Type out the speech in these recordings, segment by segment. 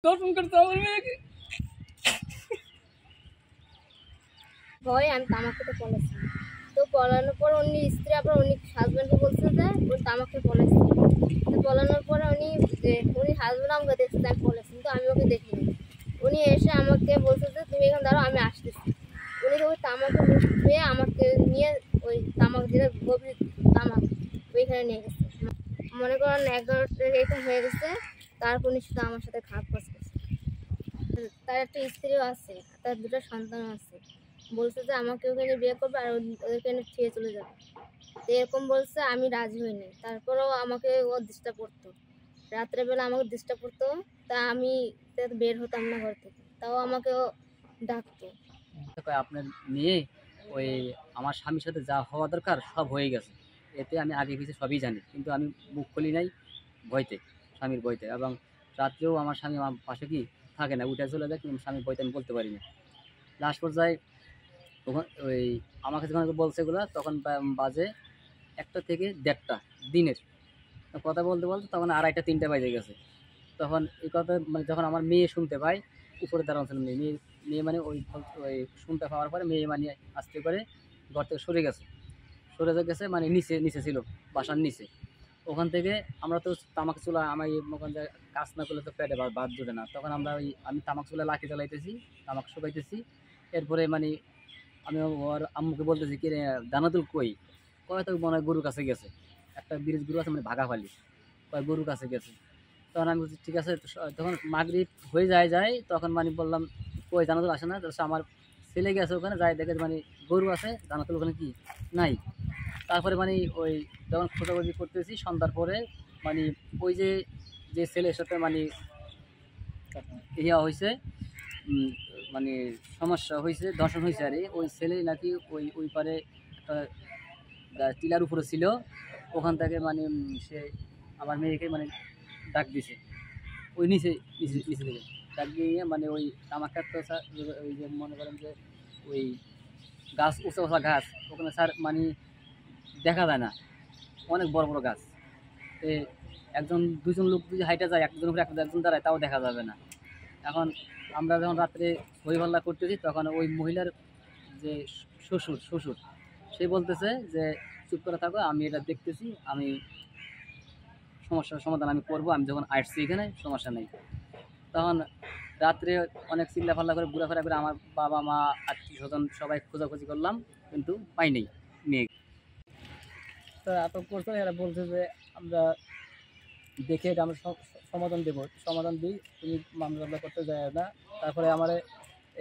দর্শন করতে আমার মেয়েকে ভয় আমি তামাক খেতে পলাইছি। তো পলানোর পর উনি স্ত্রী আবার উনি হাজব্যান্ডকে বলছে যে উনি তামাক খেতে পলাইছে। তো পলানোর পরে উনি হাজব্যান্ড আমাকে দেখছে আমি পলাইছি, কিন্তু আমি ওকে দেখিনি। উনি এসে আমাকে বলছে যে তুমি এখানে দাঁড়াও, আমি আসতেছি। উনি ওই তামাকের মুখ ধুয়ে আমাকে নিয়ে ওই তামাক যেটা গভীর তামাক ওইখানে নিয়ে গেছে। মনে করেন 11টা এরকম হয়ে গেছে। তারপর উনি শুধু আমার সাথে খারাপ কাজ করছে। তার একটা স্ত্রীও আছে, তার 2টা সন্তানও আছে। বলছে যে আমাকে ওখানে বিয়ে করবে আর ওদেরকে এনে ছেড়ে চলে যাবে। তো এরকম বলছে, আমি রাজি হইনি। তারপরেও আমাকে ও ডিস্টার্ব করতো, রাত্রেবেলা আমাকে ডিস্টার্ব করতো। তা আমি বের হতাম না ঘর থেকে, তাও আমাকে ও ডাকতো। আপনার মেয়ে ওই আমার স্বামীর সাথে যা হওয়া দরকার সব হয়ে গেছে, এতে আমি আগে পিছিয়ে সবই জানি, কিন্তু আমি মুখ খুলি নাই ভয়তে, স্বামীর ভয়তে। এবং রাত্রেও আমার স্বামী আমার পাশে কি থাকে না, উঠে চলে যায়, কিন্তু স্বামীর ভয়তে আমি বলতে পারি না। লাস্ট পর্যায়ে তখন ওই আমাকে যখন বলছে এগুলো, তখন বাজে 1টা থেকে 1:30 দিনের। কথা বলতে বলতে তখন 2:30 3টা বাজে গেছে। তখন এই কথা মানে যখন আমার মেয়ে শুনতে পায়, উপরে দাঁড়ানো ছিল মেয়ে, মেয়ে মানে ওই শুনতে পাওয়ার পরে মেয়ে মানে আস্তে করে ঘর থেকে সরে গেছে, মানে নিচে নিচে ছিল, বাসার নিচে। ওখান থেকে আমরা তো তামাক চুলা, আমার ওখান থেকে কাজ না করলে তো পেটে ভাত জুটে না। তখন আমি তামাক চুলা লাঠি জ্বালাইতেছি, তামাক শুকাইতেছি। এরপরে মানে আমি ওর আম্মুকে বলতেছি, কি রে দানাতুল কই? কয় তো মনে হয় গরুর কাছে গেছে, একটা ব্রিজ গরু আছে মানে ভাগাফালি, কয় গরুর কাছে গেছে। তখন আমি বলছি ঠিক আছে। তখন মাগরিব হয়ে যায়, তখন মানে বললাম কই জানাতুল আসে না। তো আমার ছেলে গেছে ওখানে, যাই দেখে মানে গরু আছে, জানাতুল ওখানে কি নাই। তারপরে মানে ওই যখন খোঁজাখুঁজি করতেছি সন্ধ্যার পরে, মানে ওই যে যে ছেলের সাথে মানে ইয়া হয়েছে, মানে সমস্যা হয়েছে, দর্শন হয়েছে আর ওই ছেলে নাকি ওই পারে একটা টিলার উপরে ছিল। ওখান থেকে মানে সে আমার মেয়েকে মানে ডাক দিছে ওই নিচে নিচে নিচে থেকে ডাক দিয়ে, মানে ওই তামাক খাচ্ছে স্যার। ওই যে মনে করেন যে ওই গাছ, উঁচা উঁচা গাছ ওখানে স্যার মানে দেখা যায় না, অনেক বড় বড় গাছ। তো একজন দুজন লোক যদি হাইটা যায়, একজন উপরে একজন দাঁড়ায়, তাও দেখা যাবে না। এখন আমরা যখন রাত্রে হইহল্লা করতেছি, তখন ওই মহিলার যে শ্বশুর সে বলতেছে যে চুপ করে থাকো, আমি এটা দেখতেছি, আমি সমস্যার সমাধান আমি করবো, আমি যখন আসছি এখানে সমস্যা নেই। তখন রাত্রে অনেক চিল্লাফাল্লা করে ঘোরাফেরা করে আমার বাবা মা আত্মীয় স্বজন সবাই খোঁজাখুঁজি করলাম, কিন্তু পাই নেই মেয়ে। তো আটক করছে, এরা বলছে যে আমরা দেখে এটা আমরা সমাধান দেবো, সমাধান দিই, তুমি মামলা করতে যায় না। তারপরে আমার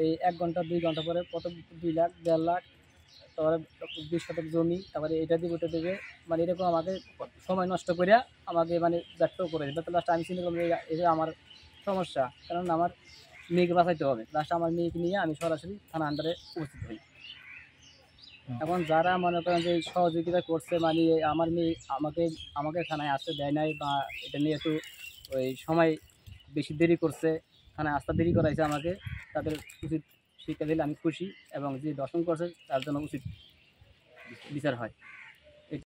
এই 1 ঘন্টা 2 ঘন্টা পরে কত 2 লাখ 1.5 লাখ, তারপরে 20 শতক জমি, তারপরে এটা দেবে ওটা দেবে, মানে এরকম আমাকে সময় নষ্ট করে আমাকে মানে ব্যর্থ করে দেবে। তো লাস্ট আমি চিন্তা করলাম এটা আমার সমস্যা, কারণ আমার মেয়েকে বাঁচাইতে হবে। লাস্ট আমার মেয়েকে নিয়ে আমি সরাসরি থানা আন্ডারে উপস্থিত হই। এখন যারা মনে করেন যে সহযোগিতা করছে, মানে আমার মেয়ে আমাকে আমাকে থানায় আসতে দেয় নাই, বা এটা নিয়ে একটু ওই সময় বেশি দেরি করছে, থানায় আসতে দেরি করাইছে আমাকে, তাদের উচিত শিক্ষা দিলে আমি খুশি, এবং যে দর্শন করছে তার জন্য উচিত বিচার হয়।